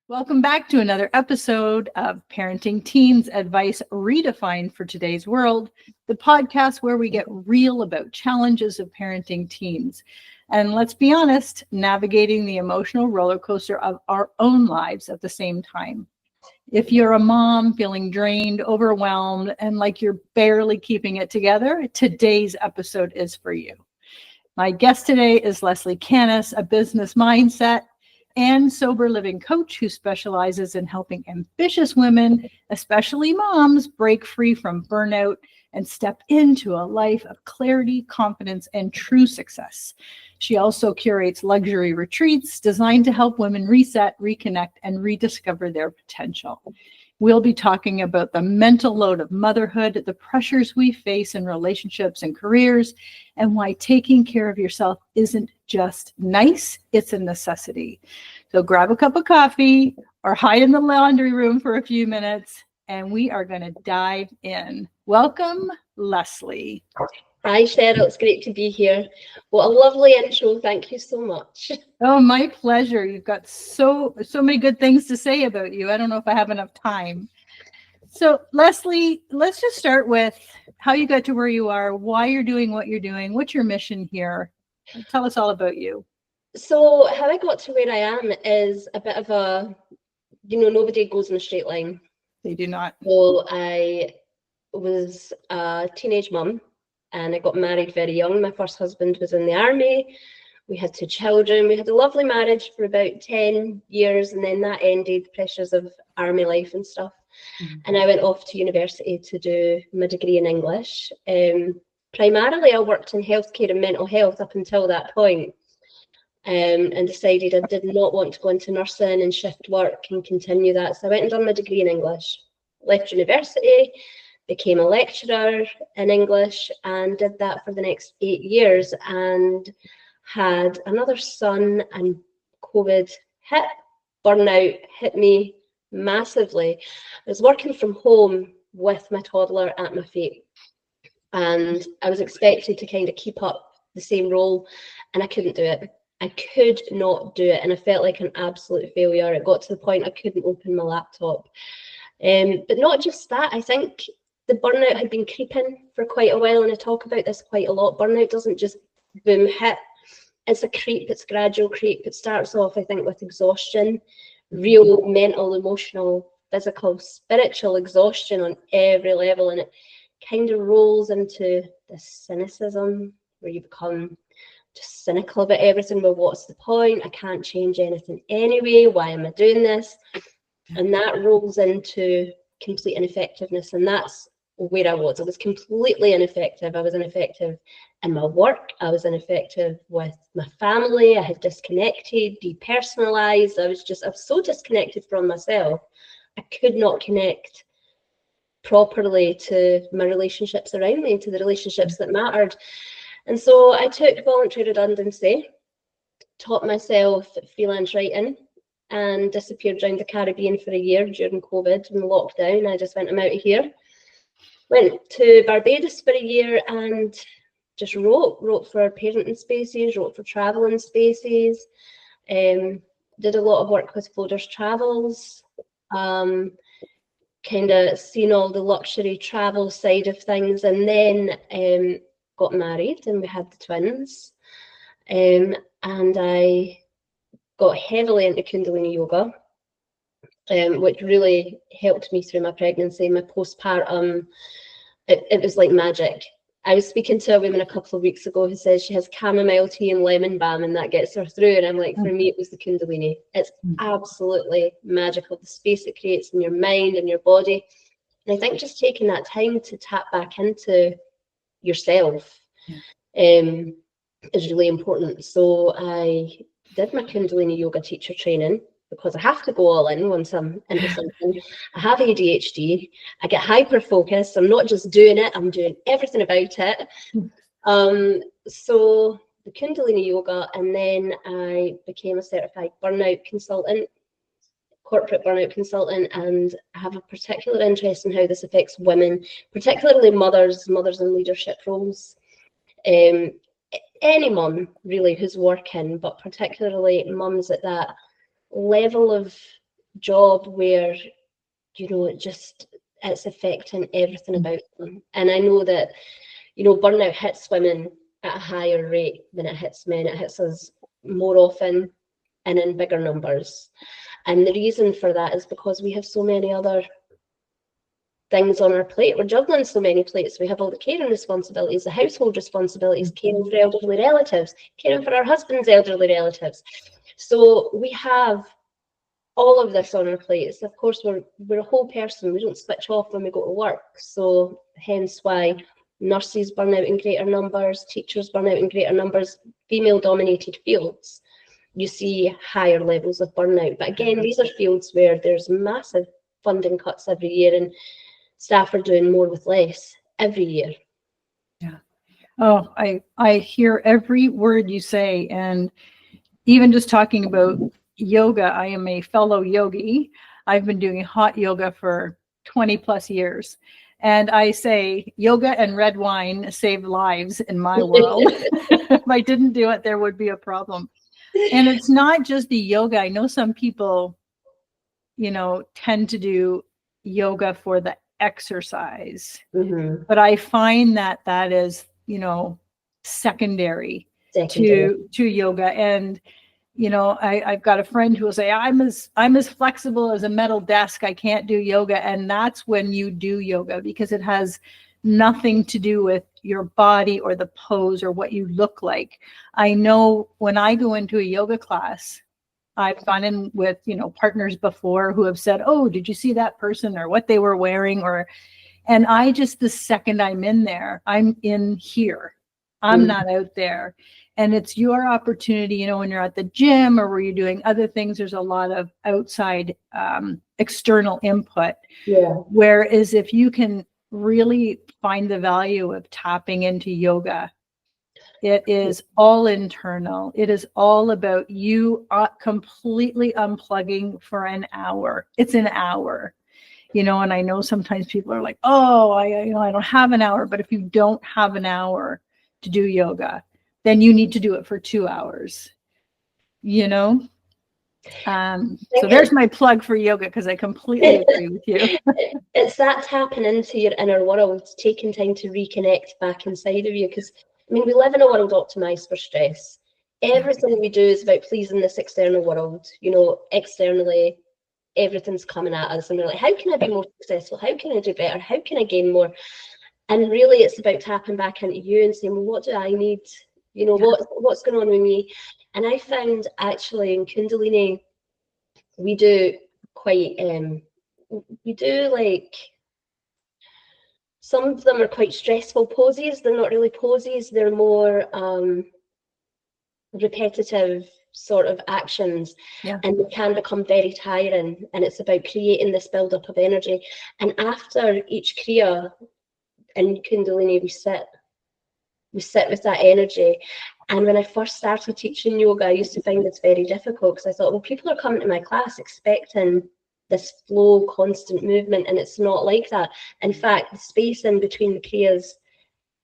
Welcome back to another episode of Parenting Teens Advice Redefined for Today's World, the podcast where we get real about challenges of parenting teens. And let's be honest, navigating the emotional roller coaster of our own lives at the same time. If you're a mom feeling drained, overwhelmed, and like you're barely keeping it together, today's episode is for you. My guest today is Lesley Canis, a business mindset and sober living coach who specializes in helping ambitious women, especially moms, break free from burnout and step into a life of clarity, confidence, and true success. She also curates luxury retreats designed to help women reset, reconnect, and rediscover their potential. We'll be talking about the mental load of motherhood, the pressures we face in relationships and careers, and why taking care of yourself isn't just nice, it's a necessity. So grab a cup of coffee or hide in the laundry room for a few minutes, and we are going to dive in. Welcome, Lesley. Hi, Cheryl. It's great to be here. What a lovely intro. Thank you so much. Oh, my pleasure. You've got so many good things to say about you. I don't know if I have enough time. So, Lesley, let's just start with how you got to where you are, why you're doing what you're doing, what's your mission here. Tell us all about you. So how I got to where I am is a bit of a, nobody goes in a straight line. They do not. So I was a teenage mum and I got married very young. My first husband was in the army. We had 2 children. We had a lovely marriage for about 10 years, and then that ended, pressures of army life and stuff. Mm-hmm. And I went off to university to do my degree in English. Primarily, I worked in healthcare and mental health up until that point, and decided I did not want to go into nursing and shift work and continue that. So I went and done my degree in English, left university, became a lecturer in English, and did that for the next 8 years, and had another son, and COVID hit. Burnout hit me massively. I was working from home with my toddler at my feet, and I was expected to kind of keep up the same role, and I couldn't do it. I could not do it, and I felt like an absolute failure. It got to the point I couldn't open my laptop. But not just that, I think the burnout had been creeping for quite a while, and I talk about this quite a lot. Burnout doesn't just boom hit. It's a creep, it's gradual creep. It starts off, I think, with exhaustion, real mental, emotional, physical, spiritual exhaustion on every level, and it kind of rolls into this cynicism where you become just cynical about everything. Well, what's the point? I can't change anything anyway. Why am I doing this? And that rolls into complete ineffectiveness, and that's where I was. I was completely ineffective. I was ineffective in my work. I was ineffective with my family. I had disconnected, depersonalized. I was so disconnected from myself. I could not connect properly to my relationships around me, to the relationships that mattered. And so I took voluntary redundancy, taught myself freelance writing, and disappeared around the Caribbean for a year during COVID and lockdown. I just went, I'm out of here. Went to Barbados for a year and just wrote for parenting spaces, wrote for traveling spaces, did a lot of work with Floaters Travels, kind of seen all the luxury travel side of things, and then got married and we had the twins, and I got heavily into Kundalini yoga, which really helped me through my pregnancy, my postpartum. It was like magic. I was speaking to a woman a couple of weeks ago who says she has chamomile tea and lemon balm and that gets her through. And I'm like, for me, it was the Kundalini. It's absolutely magical, the space it creates in your mind and your body. And I think just taking that time to tap back into yourself is really important. So I did my Kundalini yoga teacher training, because I have to go all in once I'm into something. I have ADHD. I get hyper focused. I'm not just doing it, I'm doing everything about it. So the Kundalini yoga, and then I became a certified burnout consultant, corporate burnout consultant, and I have a particular interest in how this affects women, particularly mothers in leadership roles. Any mum really who's working, but particularly mums at that level of job where, it's affecting everything about them. And I know that, burnout hits women at a higher rate than it hits men. It hits us more often and in bigger numbers. And the reason for that is because we have so many other things on our plate. We're juggling so many plates. We have all the caring responsibilities, the household responsibilities, caring for elderly relatives, caring for our husband's elderly relatives. So we have all of this on our plates. Of course, we're a whole person. We don't switch off when we go to work. So hence why nurses burn out in greater numbers, teachers burn out in greater numbers, female-dominated fields. You see higher levels of burnout. But again, these are fields where there's massive funding cuts every year and staff are doing more with less every year. Yeah. Oh, I hear every word you say. And even just talking about yoga, I am a fellow yogi. I've been doing hot yoga for 20 plus years. And I say yoga and red wine save lives in my world. If I didn't do it, there would be a problem. And it's not just the yoga. I know some people, tend to do yoga for the exercise, but I find that is, secondary. To yoga. And I've got a friend who will say, I'm as flexible as a metal desk. I can't do yoga. And that's when you do yoga, because it has nothing to do with your body or the pose or what you look like. I know when I go into a yoga class, I've gone in with, partners before who have said, oh, did you see that person or what they were wearing? And I just, the second I'm in there, I'm in here. I'm not out there. And it's your opportunity, when you're at the gym or where you're doing other things, there's a lot of outside external input. Yeah. Whereas if you can really find the value of tapping into yoga, it is all internal. It is all about you completely unplugging for an hour. It's an hour, and I know sometimes people are like, oh, I don't have an hour. But if you don't have an hour to do yoga, then you need to do it for 2 hours, So there's my plug for yoga, because I completely agree with you. It's that tapping into your inner world, taking time to reconnect back inside of you. Because, we live in a world optimized for stress. Everything we do is about pleasing this external world. Externally, everything's coming at us. And we're like, how can I be more successful? How can I do better? How can I gain more? And really, it's about tapping back into you and saying, well, what do I need? What's going on with me? And I found actually in Kundalini, we do quite, some of them are quite stressful poses. They're not really poses. They're more repetitive sort of actions. Yeah. And they can become very tiring. And it's about creating this buildup of energy. And after each Kriya in Kundalini, we sit with that energy. And when I first started teaching yoga, I used to find this very difficult, because I thought, well, people are coming to my class expecting this flow, constant movement, and it's not like that. In fact, the space in between the kriyas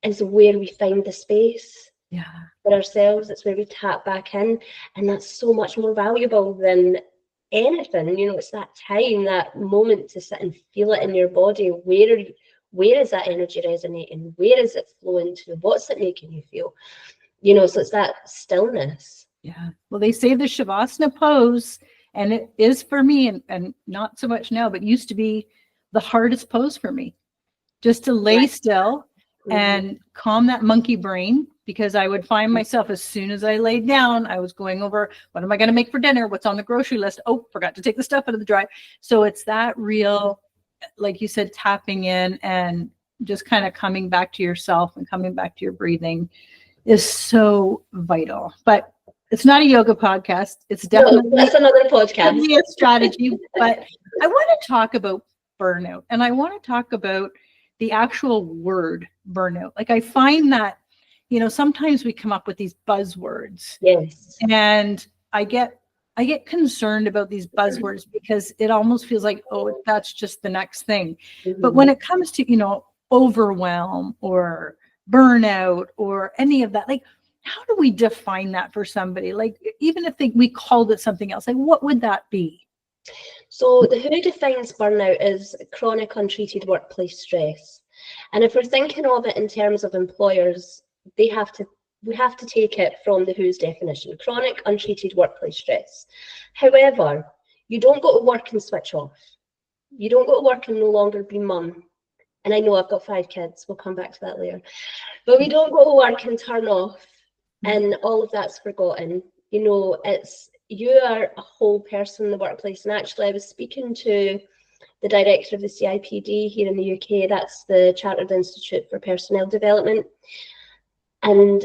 is where we find the space for ourselves. It's where we tap back in, and that's so much more valuable than anything. It's that time, that moment to sit and feel it in your body. Where is that energy resonating? Where is it flowing to? What's it making you feel? So it's that stillness. Yeah. Well, they say the Shavasana pose, and it is for me, and not so much now, but used to be the hardest pose for me, just to lay still and calm that monkey brain, because I would find myself, as soon as I laid down, I was going over, what am I going to make for dinner? What's on the grocery list? Oh, forgot to take the stuff out of the dryer. So it's that real, like you said, tapping in and just kind of coming back to yourself and coming back to your breathing is so vital. But it's not a yoga podcast. It's definitely that's another podcast. A strategy. But I want to talk about burnout, and I want to talk about the actual word burnout. Like, I find that, sometimes we come up with these buzzwords. Yes. And I get concerned about these buzzwords, because it almost feels like, oh, that's just the next thing. But when it comes to, overwhelm or burnout or any of that, like, how do we define that for somebody? Like, even if we called it something else, like, what would that be? So the WHO defines burnout as chronic untreated workplace stress. And if we're thinking of it in terms of employers, we have to take it from the WHO's definition, chronic untreated workplace stress. However, you don't go to work and switch off. You don't go to work and no longer be mum. And I know I've got 5 kids, we'll come back to that later. But we don't go to work and turn off and all of that's forgotten. You know, you are a whole person in the workplace. And actually I was speaking to the director of the CIPD here in the UK, that's the Chartered Institute for Personnel Development. And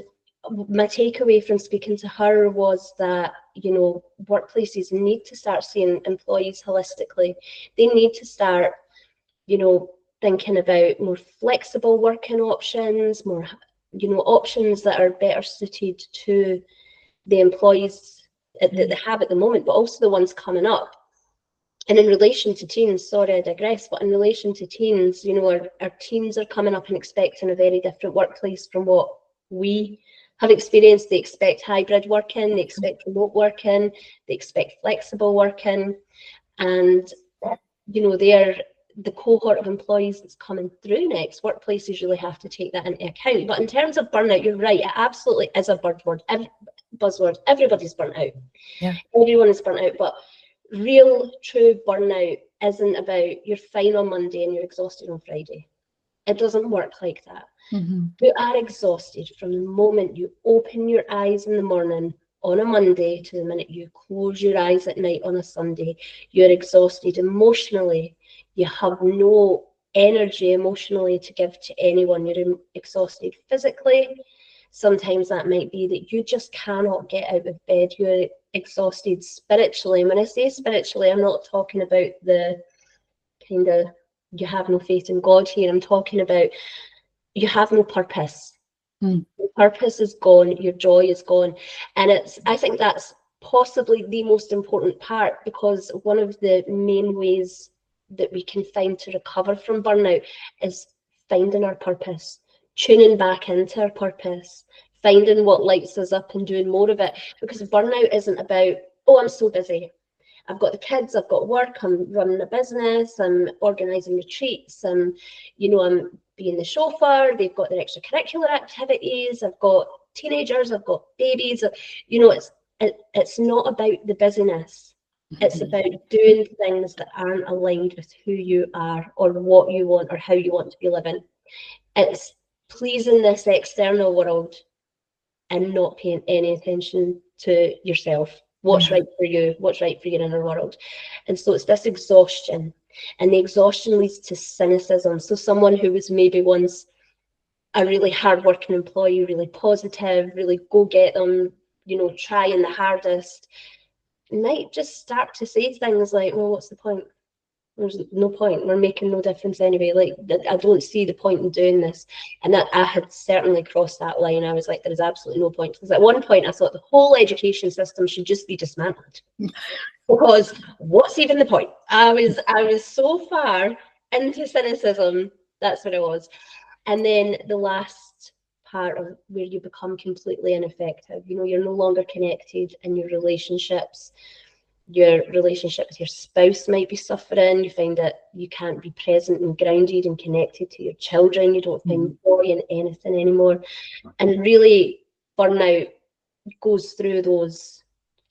my takeaway from speaking to her was that, you know, workplaces need to start seeing employees holistically. They need to start, you know, thinking about more flexible working options, more, you know, options that are better suited to the employees that they have at the moment, but also the ones coming up. And in relation to teens, sorry, I digress, but in relation to teens, you know, our teens are coming up and expecting a very different workplace from what we have experienced. They expect hybrid working, they expect remote working, they expect flexible working. And, you know, they're the cohort of employees that's coming through next. Workplaces really have to take that into account. But in terms of burnout, you're right, it absolutely is a buzzword. Everybody's burnt out. Yeah. Everyone is burnt out, but real true burnout isn't about you're fine on Monday and you're exhausted on Friday. It doesn't work like that. Mm-hmm. You are exhausted from the moment you open your eyes in the morning on a Monday to the minute you close your eyes at night on a Sunday. You're exhausted emotionally. You have no energy emotionally to give to anyone. You're exhausted physically. Sometimes that might be that you just cannot get out of bed. You're exhausted spiritually. And when I say spiritually, I'm not talking about the kind of you have no faith in God here. I'm talking about you have no purpose. Your purpose is gone. Your joy is gone. And I think that's possibly the most important part, because one of the main ways that we can find to recover from burnout is finding our purpose, tuning back into our purpose, finding what lights us up and doing more of it. Because burnout isn't about, oh, I'm so busy. I've got the kids, I've got work, I'm running a business, I'm organising retreats, I'm being the chauffeur, they've got their extracurricular activities, I've got teenagers, I've got babies. You know, it's not about the busyness. It's about doing things that aren't aligned with who you are or what you want or how you want to be living. It's pleasing this external world and not paying any attention to yourself. What's right for you, what's right for your inner world. And so it's this exhaustion, and the exhaustion leads to cynicism. So someone who was maybe once a really hardworking employee, really positive, really go get them, you know, trying the hardest, might just start to say things like, well, what's the point? There's no point. We're making no difference anyway. Like, I don't see the point in doing this. And that I had certainly crossed that line. I was like, there is absolutely no point. Because at one point I thought the whole education system should just be dismantled. Because what's even the point? I was so far into cynicism. That's what it was. And then the last part of where you become completely ineffective. You know, you're no longer connected in your relationships. Your relationship with your spouse might be suffering. You find that you can't be present and grounded and connected to your children. You don't find joy in anything anymore. And really, burnout goes through those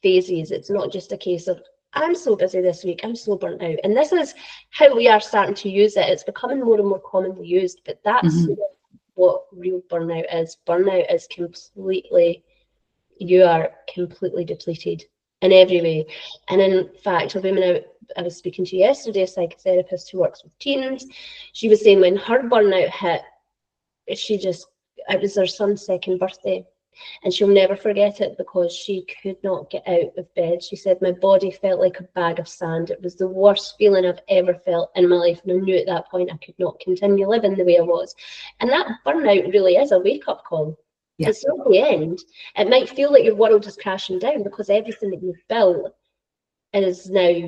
phases. It's not just a case of, I'm so busy this week, I'm so burnt out. And this is how we are starting to use it. It's becoming more and more commonly used, but that's what real burnout is. Burnout is you are completely depleted in every way. And in fact, a woman I was speaking to yesterday, a psychotherapist who works with teens, she was saying when her burnout hit, it was her son's 2nd birthday. And she'll never forget it because she could not get out of bed. She said, my body felt like a bag of sand. It was the worst feeling I've ever felt in my life. And I knew at that point I could not continue living the way I was. And that burnout really is a wake-up call. Yeah. It's not the end. It might feel like your world is crashing down because everything that you've built is now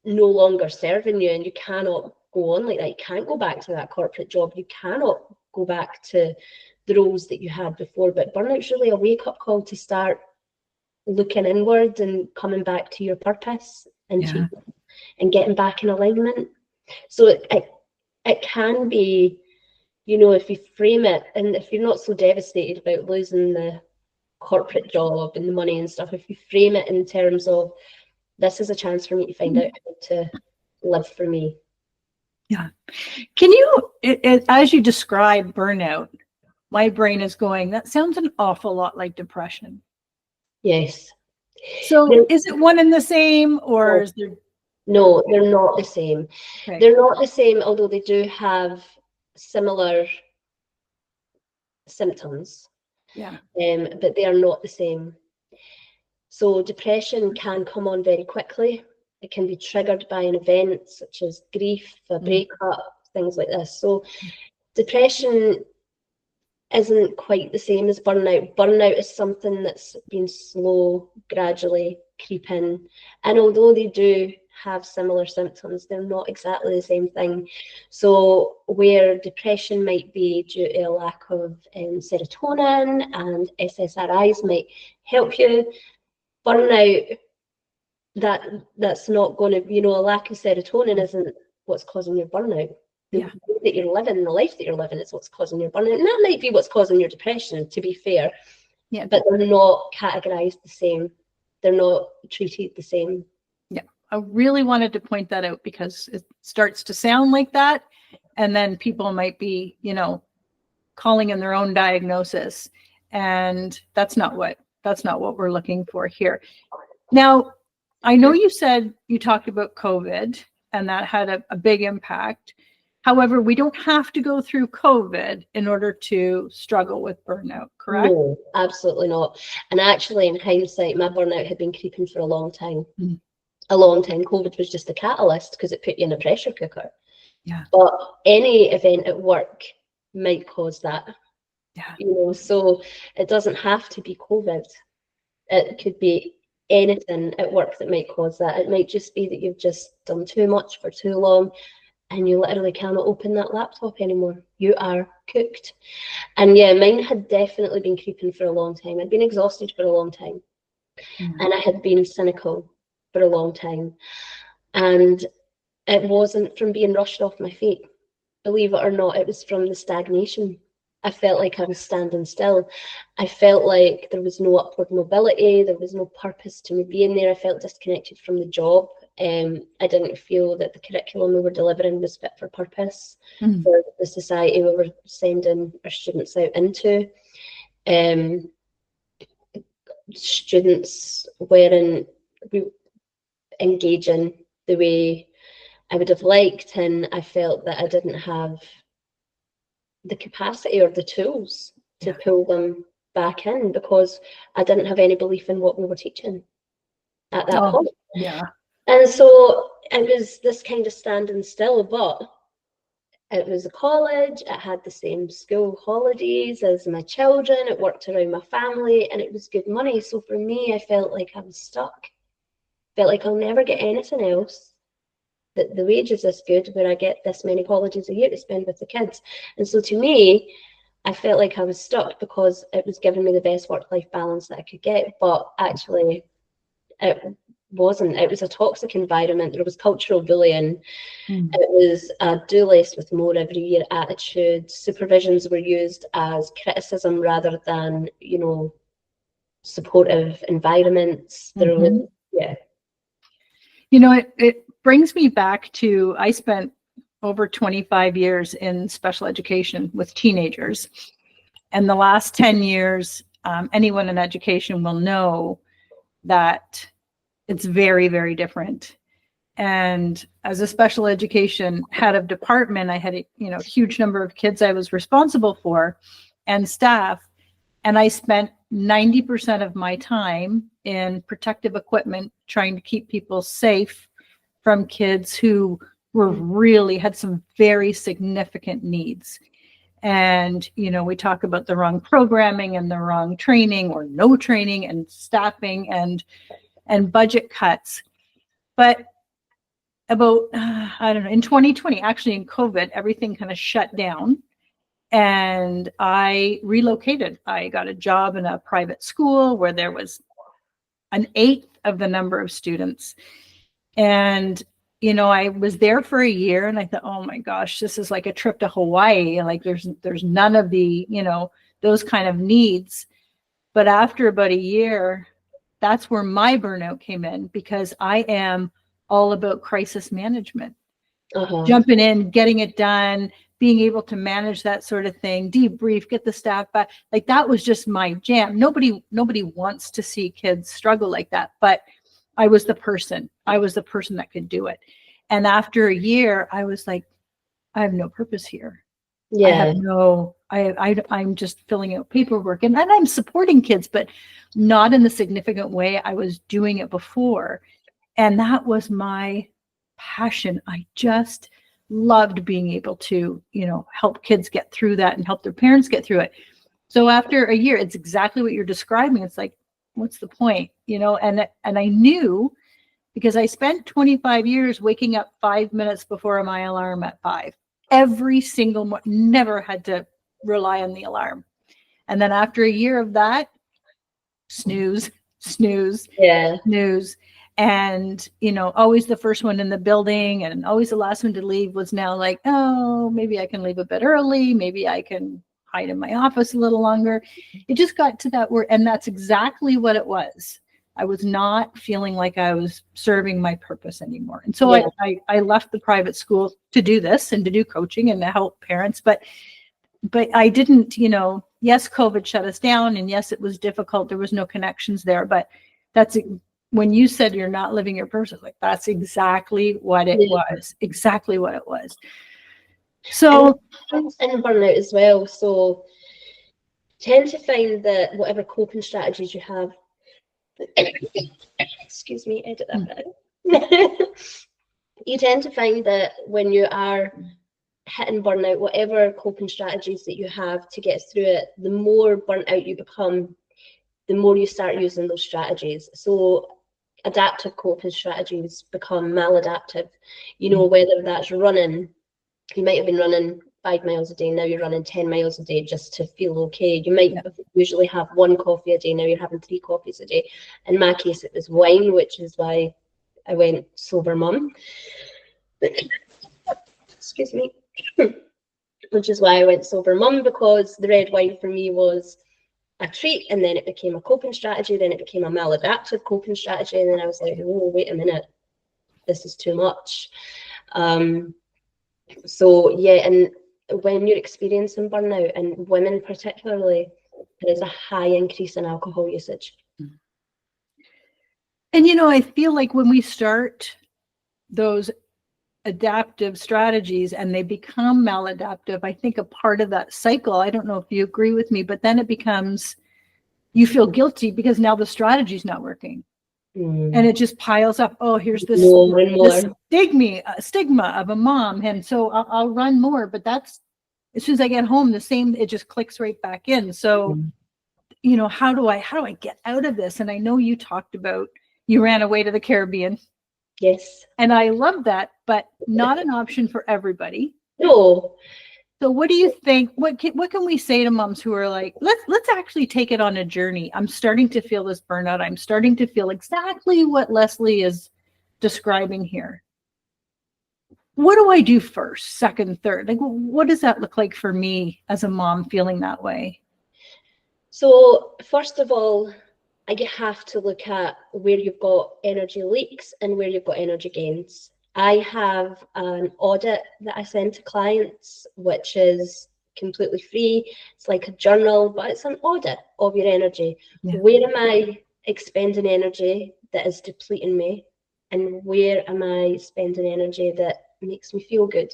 no longer serving you, and you cannot go on like that. You can't go back to that corporate job. You cannot go back to the roles that you had before. But burnout's really a wake-up call to start looking inward and coming back to your purpose. And and getting back in alignment. So it can be, if you frame it, and if you're not so devastated about losing the corporate job and the money and stuff, if you frame it in terms of, this is a chance for me to find out how to live for me. Yeah. Can you, as you describe burnout, my brain is going, that sounds an awful lot like depression. Yes. So is it one and the same, or is there? No, they're not the same. Okay. They're not the same, although they do have similar symptoms. Yeah. But they are not the same. So depression can come on very quickly. It can be triggered by an event such as grief, a breakup, things like this. So depression isn't quite the same as burnout. Burnout is something that's been slow, gradually creeping. And although they do have similar symptoms, they're not exactly the same thing. So where depression might be due to a lack of serotonin, and SSRIs might help you, burnout, that's not going to, a lack of serotonin isn't what's causing your burnout. The way that you're living, the life that you're living, is what's causing your burnout. And that might be what's causing your depression, to be fair. Yeah. But they're not categorized the same. They're not treated the same. Yeah. I really wanted to point that out, because it starts to sound like that. And then people might be, calling in their own diagnosis. And that's not what we're looking for here. Now, I know you said you talked about COVID, and that had a big impact. However, we don't have to go through COVID in order to struggle with burnout, correct? No, absolutely not. And actually, in hindsight, my burnout had been creeping for a long time. A long time. COVID was just a catalyst, because it put you in a pressure cooker. Yeah. But any event at work might cause that. Yeah. So it doesn't have to be COVID. It could be anything at work that might cause that. It might just be that you've just done too much for too long, and you literally cannot open that laptop anymore. You are cooked. And yeah, mine had definitely been creeping for a long time. I'd been exhausted for a long time. And I had been cynical for a long time. And it wasn't from being rushed off my feet. Believe it or not, it was from the stagnation. I felt like I was standing still. I felt like there was no upward mobility. There was no purpose to me being there. I felt disconnected from the job. I didn't feel that the curriculum we were delivering was fit for purpose for the society we were sending our students out into. Students weren't engaging the way I would have liked, and I felt that I didn't have the capacity or the tools to pull them back in, because I didn't have any belief in what we were teaching at that point. Yeah. And so it was this kind of standing still, but it was a college. It had the same school holidays as my children. It worked around my family, and it was good money. So for me, I felt like I was stuck. Felt like I'll never get anything else. That the wage is this good, where I get this many holidays a year to spend with the kids. And so to me, I felt like I was stuck, because it was giving me the best work-life balance that I could get. But actually, it wasn't. It was a toxic environment. There was cultural bullying. It was a do less with more every year attitude. Supervisions were used as criticism rather than, supportive environments. There was, It brings me back to, I spent over 25 years in special education with teenagers. And the last 10 years, anyone in education will know that it's very, very different. And as a special education head of department, I had a huge number of kids I was responsible for and staff. And I spent 90% of my time in protective equipment, trying to keep people safe from kids who were really had some very significant needs. And, we talk about the wrong programming and the wrong training, or no training, and staffing and budget cuts. But about, I don't know, in 2020, actually in COVID, everything kind of shut down. And I relocated. I got a job in a private school where there was an eighth of the number of students. And you know, I was there for a year and I thought, oh my gosh, this is like a trip to Hawaii. Like there's none of the, you know, those kind of needs. But after about a year, that's where my burnout came in, because I am all about crisis management, jumping in, getting it done, being able to manage that sort of thing, debrief, get the staff back. Like that was just my jam. Nobody wants to see kids struggle like that. But I was the person that could do it. And after a year, I was like, I have no purpose here. Yeah. I have no, I'm just filling out paperwork and I'm supporting kids, but not in the significant way I was doing it before. And that was my passion. I just loved being able to, you know, help kids get through that and help their parents get through it. So after a year, it's exactly what you're describing. It's like, what's the point? You know, and I knew, because I spent 25 years waking up 5 minutes before my alarm at 5. Every single morning, never had to rely on the alarm. And then after a year of that, snooze, snooze. And, you know, always the first one in the building and always the last one to leave was now like, oh, maybe I can leave a bit early. Maybe I can hide in my office a little longer. It just got to that word. And that's exactly what it was. I was not feeling like I was serving my purpose anymore. And so I left the private school to do this and to do coaching and to help parents. But I didn't, you know, yes, COVID shut us down. And yes, it was difficult. There was no connections there. But that's when you said you're not living your purpose, like that's exactly what it was. Exactly what it was. So and burnout as well. So tend to find that whatever coping strategies you have, excuse me, edit that out. You tend to find that when you are hitting burnout, whatever coping strategies that you have to get through it, the more burnt out you become, the more you start using those strategies. So adaptive coping strategies become maladaptive. You know, whether that's running, you might have been running 5 miles a day, now you're running 10 miles a day just to feel okay. You might usually have 1 coffee a day, now you're having 3 coffees a day. In my case, it was wine, which is why I went sober mum. Excuse me. Which is why I went sober mum, because the red wine for me was a treat, and then it became a coping strategy, then it became a maladaptive coping strategy, and then I was like, oh, wait a minute, this is too much. So yeah, and when you're experiencing burnout, and women particularly, there is a high increase in alcohol usage. And you know, I feel like when we start those adaptive strategies and they become maladaptive, I think a part of that cycle, I don't know if you agree with me, but then it becomes, you feel guilty because now the strategy is not working. And it just piles up. Oh, here's this, this stigma of a mom. And so I'll run more, but that's, as soon as I get home, the same, it just clicks right back in. So, you know, how do I get out of this? And I know you talked about, you ran away to the Caribbean. Yes. And I love that, but not an option for everybody. No. So what do you think? What can we say to moms who are like, let's actually take it on a journey. I'm starting to feel this burnout. I'm starting to feel exactly what Lesley is describing here. What do I do first, second, third? Like, what does that look like for me as a mom feeling that way? So first of all, you have to look at where you've got energy leaks and where you've got energy gains. I have an audit that I send to clients, which is completely free. It's like a journal, but it's an audit of your energy. Yeah. Where am I expending energy that is depleting me? And where am I spending energy that makes me feel good?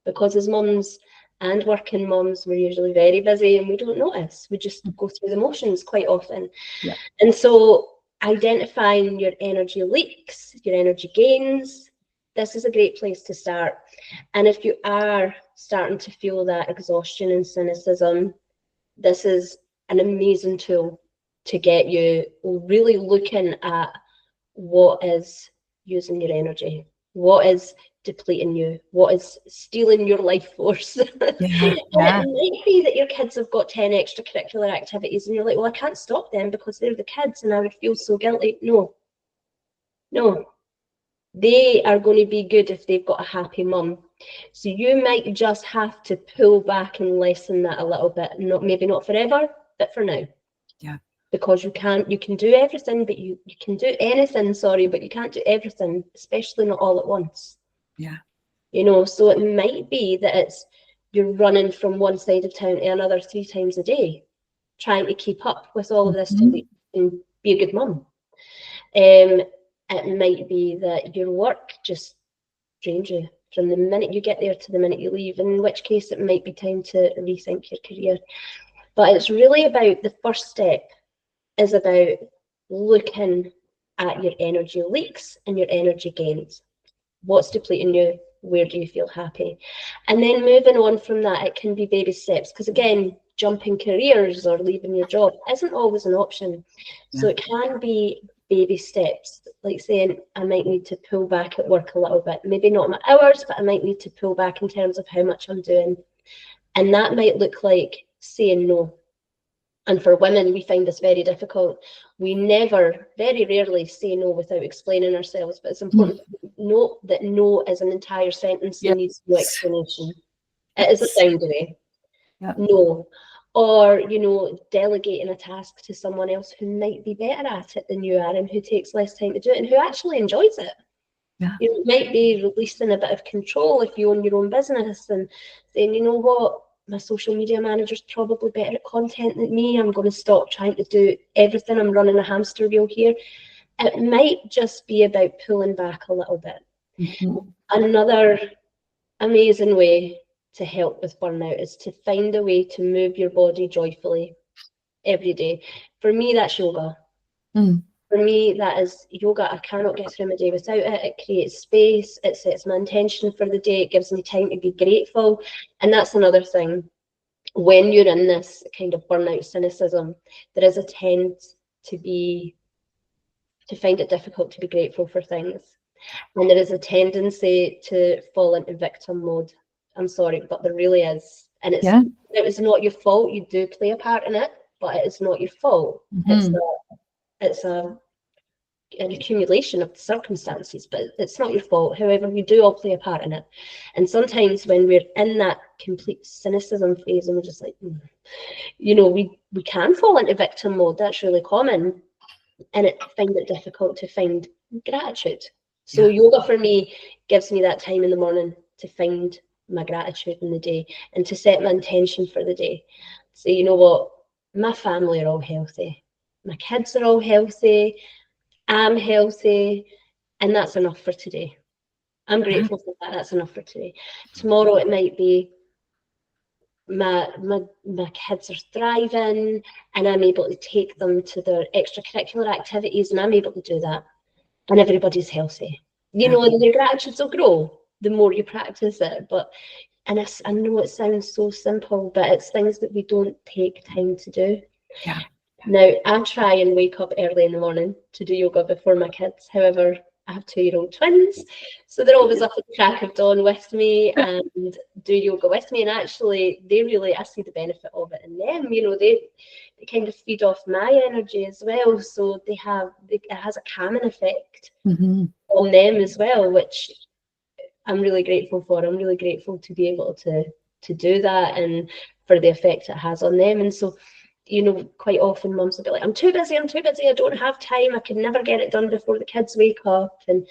Because as mums and working mums, we're usually very busy and we don't notice. We just go through the motions quite often. Yeah. And so identifying your energy leaks, your energy gains, this is a great place to start. And if you are starting to feel that exhaustion and cynicism, this is an amazing tool to get you really looking at what is using your energy, what is depleting you, what is stealing your life force. Yeah. And it might be that your kids have got 10 extracurricular activities and you're like, well, I can't stop them because they're the kids and I would feel so guilty. No. They are going to be good if they've got a happy mum. So you might just have to pull back and lessen that a little bit. Maybe not forever, but for now. Yeah. Because you can do everything, but you can do anything, sorry, but you can't do everything, especially not all at once. Yeah. You know, so it might be that you're running from one side of town to another 3 times a day, trying to keep up with all of this and be a good mum. It might be that your work just drains you from the minute you get there to the minute you leave, in which case it might be time to rethink your career. But it's really about, the first step is about looking at your energy leaks and your energy gains. What's depleting you? Where do you feel happy? And then moving on from that, it can be baby steps, because again, jumping careers or leaving your job isn't always an option. So it can be baby steps, like saying, I might need to pull back at work a little bit, maybe not my hours, but I might need to pull back in terms of how much I'm doing. And that might look like saying no. And for women, we find this very difficult. We never, very rarely say no without explaining ourselves, but it's important to note that no is an entire sentence and needs no explanation. It is a boundary. No. Or, you know, delegating a task to someone else who might be better at it than you are and who takes less time to do it and who actually enjoys it. Yeah. You know, it might be releasing a bit of control if you own your own business and saying, you know what, my social media manager's probably better at content than me. I'm going to stop trying to do everything. I'm running a hamster wheel here. It might just be about pulling back a little bit. Another amazing way to help with burnout is to find a way to move your body joyfully every day. For me, that's yoga. For me, that is yoga. I cannot get through my day without it. It creates space. It sets my intention for the day. It gives me time to be grateful. And that's another thing. When you're in this kind of burnout cynicism, there is a tendency to find it difficult to be grateful for things. And there is a tendency to fall into victim mode. I'm sorry, but there really is. And it was not your fault. You do play a part in it, but it is not your fault. It's an accumulation of circumstances, but it's not your fault. However, we do all play a part in it. And sometimes when we're in that complete cynicism phase and we're just like, you know, we can fall into victim mode. That's really common. And find it difficult to find gratitude. So yoga for me gives me that time in the morning to find my gratitude in the day and to set my intention for the day. So you know what, my family are all healthy, my kids are all healthy, I'm healthy, and that's enough for today. I'm grateful for that. That's enough for today. Tomorrow it might be my kids are thriving and I'm able to take them to their extracurricular activities and I'm able to do that, and everybody's healthy. You know, and your gratitude will grow the more you practice it. And I know it sounds so simple, but it's things that we don't take time to do. Now, I try and wake up early in the morning to do yoga before my kids. However, I have 2-year-old twins, so they're always up at the crack of dawn with me and do yoga with me. And actually, I see the benefit of it in them. You know, they kind of feed off my energy as well. So it has a calming effect on them as well, which I'm really grateful for. I'm really grateful to be able to do that and for the effect it has on them. And so, you know, quite often mums will be like, I'm too busy, I don't have time, I can never get it done before the kids wake up. And,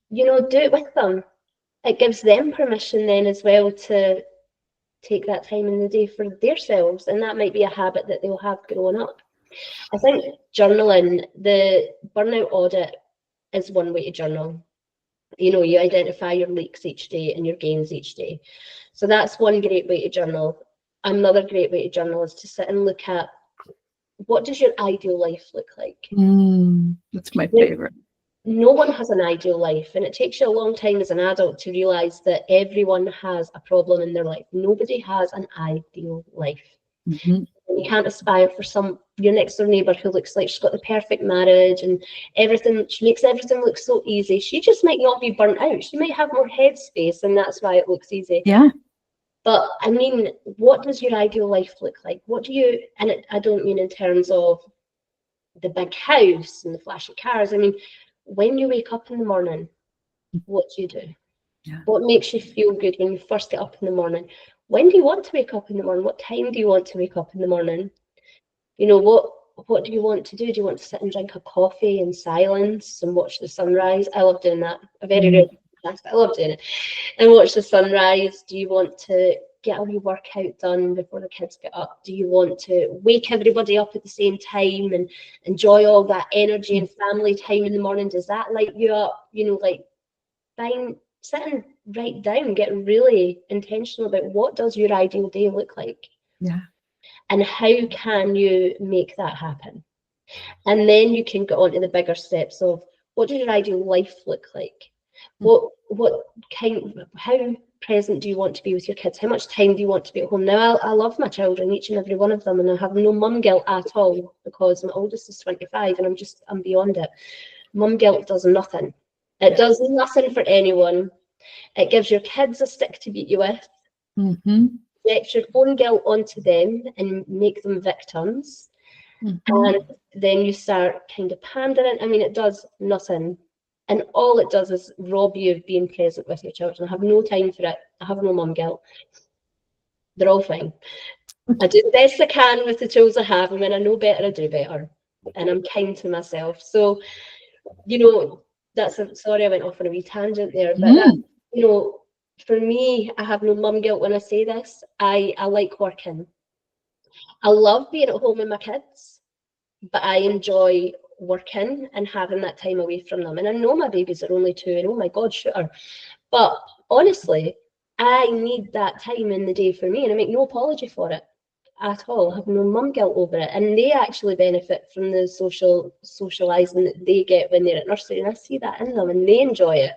you know, do it with them. It gives them permission then as well to take that time in the day for themselves. And that might be a habit that they'll have growing up. I think journaling, the burnout audit is one way to journal. You know, you identify your leaks each day and your gains each day. So that's one great way to journal. Another great way to journal is to sit and look at, what does your ideal life look like? That's my favorite. No one has an ideal life, and it takes you a long time as an adult to realize that everyone has a problem in their life. Nobody has an ideal life. You can't aspire for your next door neighbour who looks like she's got the perfect marriage and everything. She makes everything look so easy. She just might not be burnt out. She might have more headspace, and that's why it looks easy. But I mean, what does your ideal life look like? What do you, I don't mean in terms of the big house and the flashy cars. I mean, when you wake up in the morning, what do you do? Yeah. What makes you feel good when you first get up in the morning? When do you want to wake up in the morning? What time do you want to wake up in the morning? You know, what do you want to do? Do you want to sit and drink a coffee in silence and watch the sunrise? I love doing that. A very rare task, but I love doing it. And watch the sunrise. Do you want to get all your workout done before the kids get up? Do you want to wake everybody up at the same time and enjoy all that energy and family time in the morning? Does that light you up? You know, like sit and write down, get really intentional about what does your ideal day look like? Yeah. And how can you make that happen? And then you can go on to the bigger steps of what does your ideal life look like? How present do you want to be with your kids? How much time do you want to be at home? Now, I love my children, each and every one of them, and I have no mum guilt at all because my oldest is 25 and I'm beyond it. Mum guilt does nothing. It does nothing for anyone. It gives your kids a stick to beat you with. Gets your own guilt onto them and make them victims. And then you start kind of pandering. I mean, it does nothing. And all it does is rob you of being present with your children. I have no time for it. I have no mum guilt. They're all fine. I do the best I can with the tools I have, and when I know better, I do better. And I'm kind to myself. So, you know, sorry, I went off on a wee tangent there, but that, you know, for me, I have no mum guilt when I say this. I like working. I love being at home with my kids, but I enjoy working and having that time away from them. And I know my babies are only 2, and oh my God, sure. But honestly, I need that time in the day for me, and I make no apology for it at all. I have no mum guilt over it. And they actually benefit from the socializing that they get when they're at nursery, and I see that in them, and they enjoy it.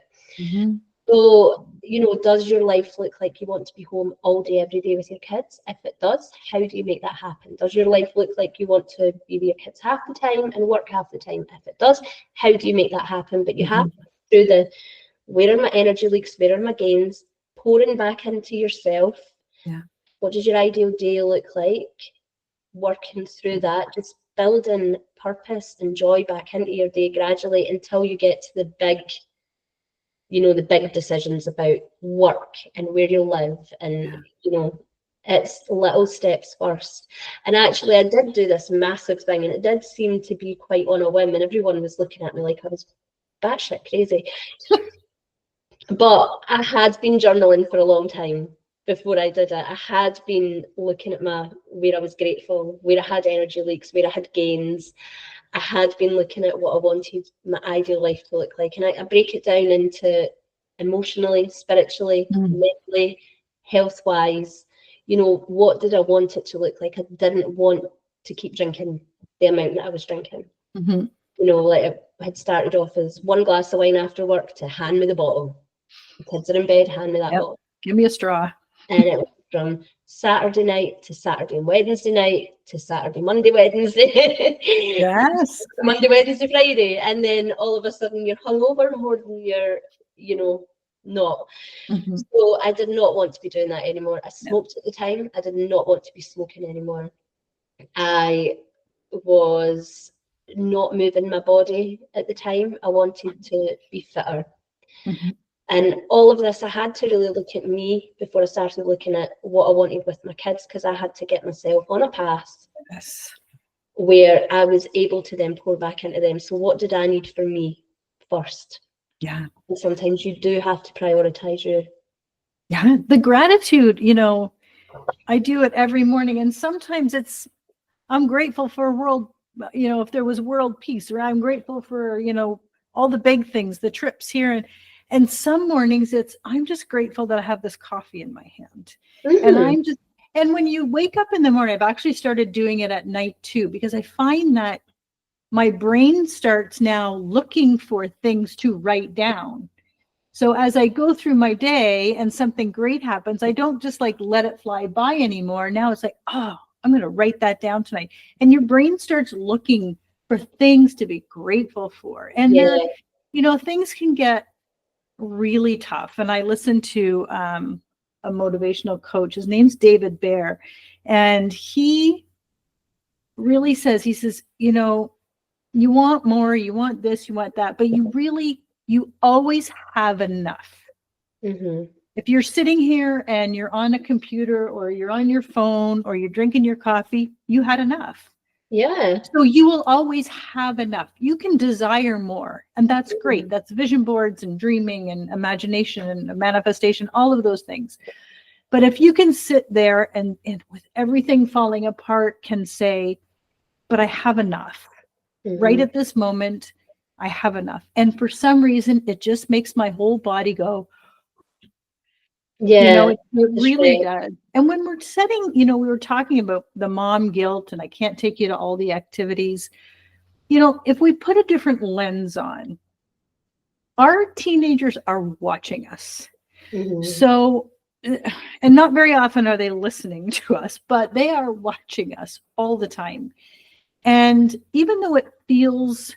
So, you know, does your life look like you want to be home all day, every day with your kids? If it does, how do you make that happen? Does your life look like you want to be with your kids half the time and work half the time? If it does, how do you make that happen? But you have to do the, where are my energy leaks? Where are my gains? Pouring back into yourself. Yeah. What does your ideal day look like? Working through that, just building purpose and joy back into your day gradually until you get to the big, you know, the big decisions about work and where you live. And, you know, it's little steps first. And actually, I did do this massive thing, and it did seem to be quite on a whim, and everyone was looking at me like I was batshit crazy. But I had been journaling for a long time before I did it. I had been looking at where I was grateful, where I had energy leaks, where I had gains. I had been looking at what I wanted my ideal life to look like. And I break it down into emotionally, spiritually, mentally, health-wise. You know, what did I want it to look like? I didn't want to keep drinking the amount that I was drinking. You know, like I had started off as 1 glass of wine after work to hand me the bottle. The kids are in bed, hand me that bottle. Give me a straw. And it was from Saturday night to Saturday and Wednesday night to Saturday, Monday, Wednesday. Yes. Monday, Wednesday, Friday. And then all of a sudden you're hungover more than you're, you know, not. So I did not want to be doing that anymore. I smoked at the time. I did not want to be smoking anymore. I was not moving my body at the time. I wanted to be fitter. And all of this, I had to really look at me before I started looking at what I wanted with my kids, because I had to get myself on a path where I was able to then pour back into them. So what did I need for me first? Yeah. And sometimes you do have to prioritize your... Yeah. The gratitude, you know, I do it every morning. And sometimes I'm grateful for world, you know, if there was world peace, or I'm grateful for, you know, all the big things, the trips here. And some mornings I'm just grateful that I have this coffee in my hand. And when you wake up in the morning, I've actually started doing it at night too, because I find that my brain starts now looking for things to write down. So as I go through my day and something great happens, I don't just like let it fly by anymore. Now it's like, oh, I'm going to write that down tonight. And your brain starts looking for things to be grateful for. And there, you know, things can get really tough. And I listened to a motivational coach. His name's David Bear. And he really says, you know, You want more, you want this, you want that, but you always have enough. Mm-hmm. If you're sitting here and you're on a computer or you're on your phone or you're drinking your coffee, you had enough. Yeah. So you will always have enough. You can desire more, and that's great. That's vision boards and dreaming and imagination and manifestation, all of those things. But if you can sit there and with everything falling apart can say, but I have enough. Right at this moment, I have enough. And for some reason, it just makes my whole body go, Yeah, it really does. And when we're setting, we were talking about the mom guilt, and I can't take you to all the activities. If we put a different lens on, our teenagers are watching us. So, and not very often are they listening to us, but they are watching us all the time. And even though it feels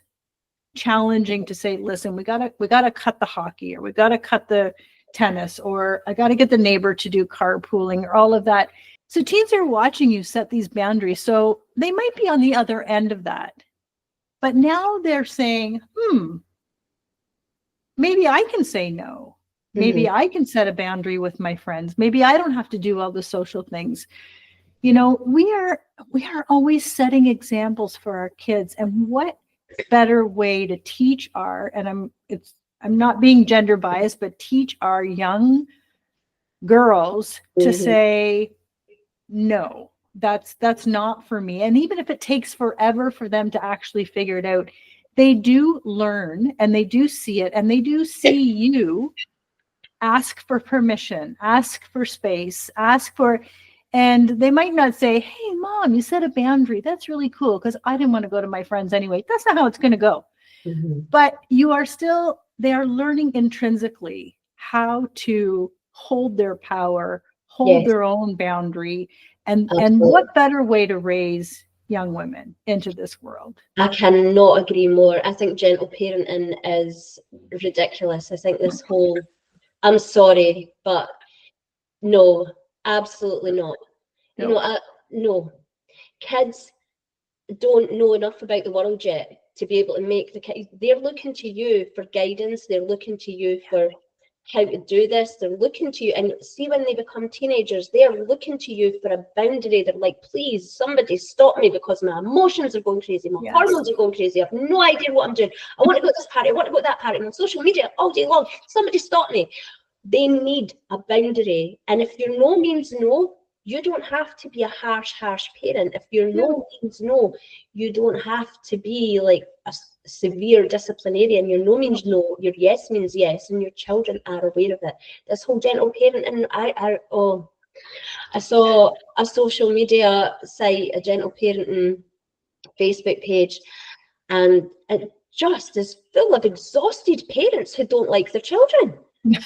challenging to say, listen, we gotta cut the hockey, or we gotta cut the tennis, or I gotta get the neighbor to do carpooling, or all of that. So teens are watching you set these boundaries. So they might be on the other end of that. But now they're saying, maybe I can say no. Maybe I can set a boundary with my friends. Maybe I don't have to do all the social things. We are always setting examples for our kids, and what better way to teach I'm not being gender biased, but teach our young girls to say, no, that's not for me. And even if it takes forever for them to actually figure it out, they do learn, and they do see it, and they do see you ask for permission, ask for space, and they might not say, hey, mom, you set a boundary. That's really cool, because I didn't want to go to my friends anyway. That's not how it's going to go. But they are learning intrinsically how to hold their power, hold their own boundary. And what better way to raise young women into this world? I cannot agree more. I think gentle parenting is ridiculous. I think this whole, I'm sorry, but no, absolutely not. No. No. Kids don't know enough about the world yet to be able to make they're looking to you for guidance. They're looking to you for how to do this. They're looking to you, and see, when they become teenagers, they're looking to you for a boundary. They're like, please, somebody stop me, because my emotions are going crazy, my hormones are going crazy, I have no idea what I'm doing. I want to go to this party, I want to go to that party, I'm on social media all day long, somebody stop me. They need a boundary. And if your no means no, you don't have to be a harsh parent. If your no means no, you don't have to be like a severe disciplinarian. Your no means no, your yes means yes, and your children are aware of it. This whole gentle parenting, I saw a social media site, a gentle parenting Facebook page, and it just is full of exhausted parents who don't like their children. No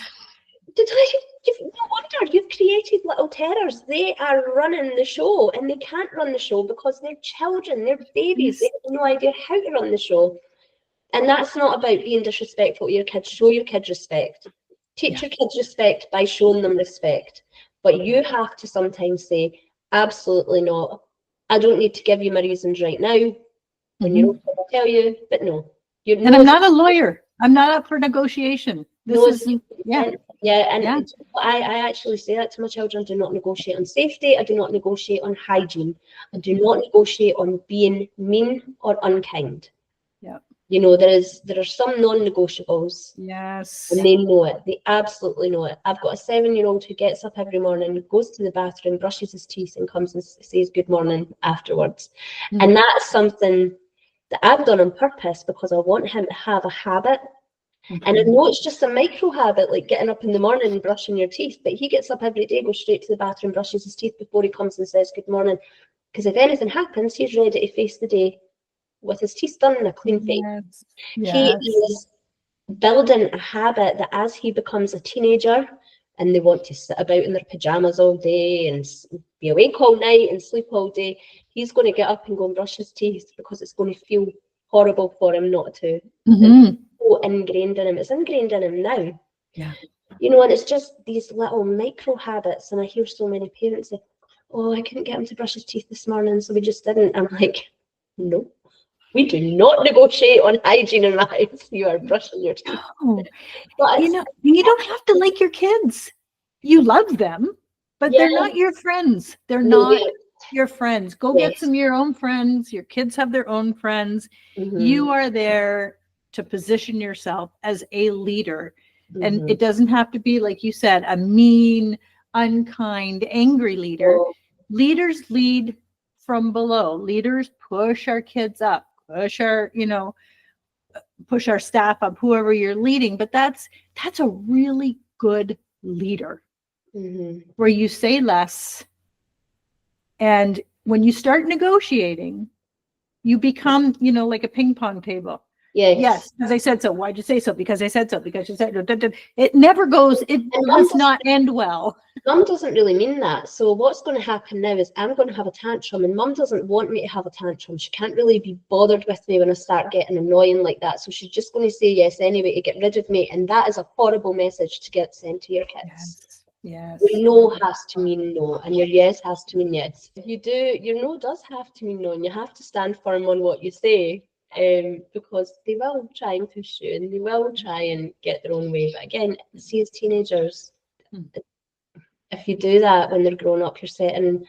wonder you've created little terrors. They are running the show, and they can't run the show because they're children, they're babies. They have no idea how to run the show. And that's not about being disrespectful to your kids. Show your kids respect. Teach your kids respect by showing them respect. But you have to sometimes say, absolutely not. I don't need to give you my reasons right now. When you don't, I'll tell you, but no. And I'm not a lawyer. I'm not up for negotiation. I actually say that to my children. Do not negotiate on safety. I do not negotiate on hygiene. I do not negotiate on being mean or unkind. Yeah. There are some non-negotiables. Yes. And they know it. They absolutely know it. I've got a 7-year-old who gets up every morning, goes to the bathroom, brushes his teeth, and comes and says good morning afterwards. And that's something that I've done on purpose, because I want him to have a habit. And I know it's just a micro habit, like getting up in the morning and brushing your teeth, but he gets up every day, goes straight to the bathroom, brushes his teeth before he comes and says good morning. Because if anything happens, he's ready to face the day with his teeth done and a clean face. He is building a habit that as he becomes a teenager and they want to sit about in their pajamas all day and be awake all night and sleep all day, he's going to get up and go and brush his teeth, because it's going to feel horrible for him not to. It's so ingrained in him. It's ingrained in him now. Yeah. And it's just these little micro habits. And I hear so many parents say, oh, I couldn't get him to brush his teeth this morning, so we just didn't. I'm like, no. We do not negotiate on hygiene in my house. You are brushing your teeth. Oh, But you don't have to like your kids. You love them, but they're yeah, not your friends. They're no, not yeah, your friends. Go get yes. some of your own friends. Your kids have their own friends. Mhm, You are there to position yourself as a leader. And mhm. it doesn't have to be, like you said, a mean, unkind, angry leader. So, Leaders lead from below. Leaders push our kids up, push our, push our staff up, whoever you're leading. But that's a really good leader, mhm. where you say less. And when you start negotiating, you become, like a ping pong table. Yes. Yes, because I said so. Why'd you say so? Because I said so. Because you said so. It never goes, it And does not end well. Mum doesn't really mean that. So what's going to happen now is I'm going to have a tantrum, and Mum doesn't want me to have a tantrum. She can't really be bothered with me when I start getting annoying like that. So she's just going to say yes anyway to get rid of me. And that is a horrible message to get sent to your kids. Yes. Your no has to mean no, and your yes has to mean yes. If you do, your no does have to mean no, and you have to stand firm on what you say, because they will try and push you, and they will try and get their own way. But again, see, as teenagers, if you do that when they're grown up, you're setting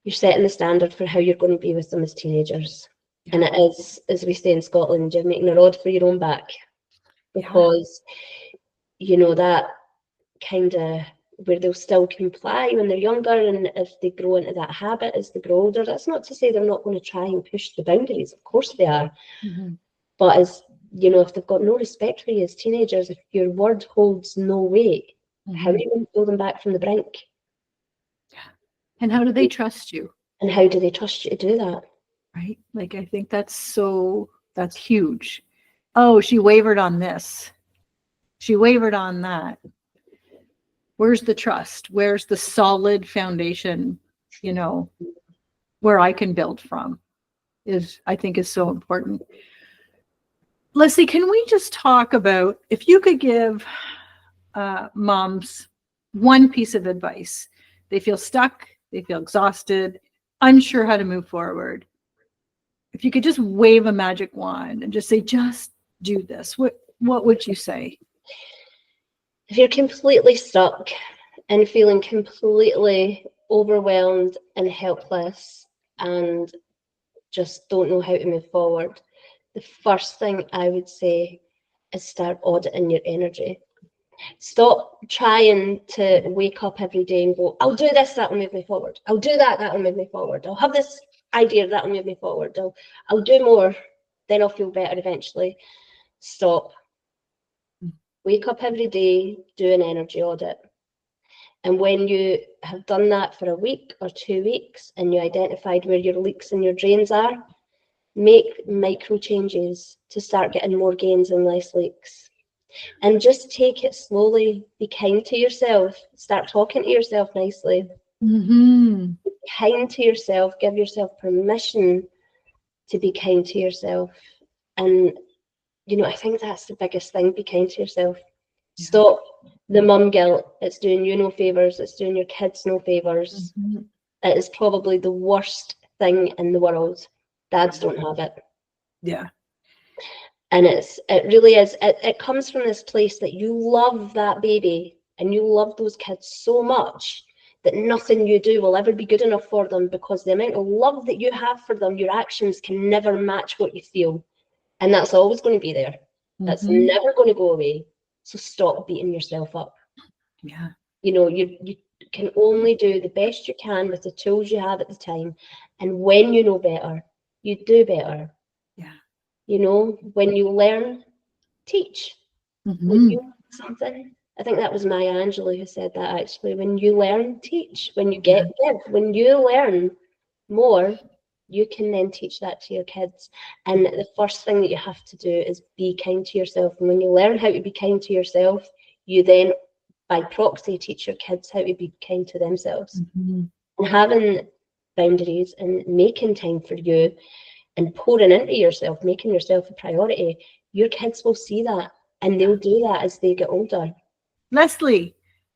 the standard for how you're going to be with them as teenagers. Yeah. And it is, as we say in Scotland, you're making a rod for your own back, because that kind of where they'll still comply when they're younger, and if they grow into that habit as they grow older, that's not to say they're not going to try and push the boundaries. Of course they are. Mm-hmm. But as if they've got no respect for you as teenagers, if your word holds no weight, how are you going to pull them back from the brink? And how do they trust you? And how do they trust you to do that? Right? Like, I think that's huge. Oh, she wavered on this. She wavered on that. Where's the trust? Where's the solid foundation, where I can build from, I think is so important. Lesley, can we just talk about, if you could give moms one piece of advice? They feel stuck, they feel exhausted, unsure how to move forward. If you could just wave a magic wand and just say, just do this, what would you say? If you're completely stuck and feeling completely overwhelmed and helpless and just don't know how to move forward, the first thing I would say is start auditing your energy. Stop trying to wake up every day and go, I'll do this, that'll move me forward. I'll do that, that'll move me forward. I'll have this idea, that'll move me forward. I'll do more, then I'll feel better eventually. Stop. Wake up every day, do an energy audit. And when you have done that for a week or 2 weeks and you identified where your leaks and your drains are, make micro changes to start getting more gains and less leaks. And just take it slowly. Be kind to yourself. Start talking to yourself nicely. Mm-hmm. Be kind to yourself. Give yourself permission to be kind to yourself. And I think that's the biggest thing. Be kind to yourself. Yeah. Stop the mum guilt. It's doing you no favors. It's doing your kids no favors. Mm-hmm. It is probably the worst thing in the world. Dads don't have it. Yeah. And it really is. It comes from this place that you love that baby and you love those kids so much that nothing you do will ever be good enough for them, because the amount of love that you have for them, your actions can never match what you feel. And that's always going to be there. That's never going to go away. So stop beating yourself up. Yeah. You can only do the best you can with the tools you have at the time. And when you know better, you do better. Yeah. When you learn, teach. Mm-hmm. When you learn something, I think that was Maya Angelou who said that, actually. When you learn, teach. When you give. When you learn more, you can then teach that to your kids. And the first thing that you have to do is be kind to yourself. And when you learn how to be kind to yourself, you then, by proxy, teach your kids how to be kind to themselves. Mm-hmm. And having boundaries and making time for you and pouring into yourself, making yourself a priority, your kids will see that, and they'll do that as they get older. Lesley,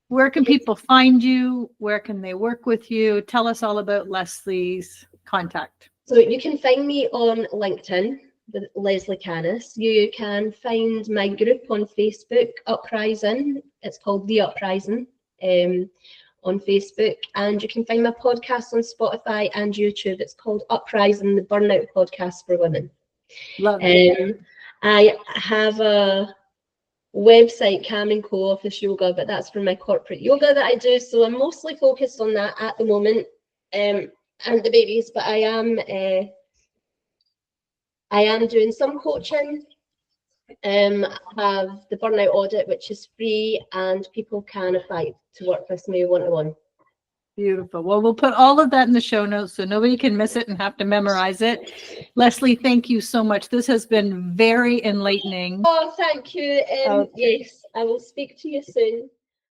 where can people find you? Where can they work with you? Tell us all about Lesley's contact. So you can find me on LinkedIn with Lesley Canis. You can find my group on Facebook, Uprising. It's called The Uprising on Facebook. And you can find my podcast on Spotify and YouTube. It's called Uprising, the Burnout Podcast for Women. Lovely. I have a website, Cam & Co Office Yoga, but that's for my corporate yoga that I do. So I'm mostly focused on that at the moment. And the babies, but I am doing some coaching. I have the Burnout Audit, which is free, and people can apply to work with me one-to-one. Beautiful. Well, we'll put all of that in the show notes so nobody can miss it and have to memorize it. Lesley, thank you so much. This has been very enlightening. Oh, thank you. Okay. Yes, I will speak to you soon.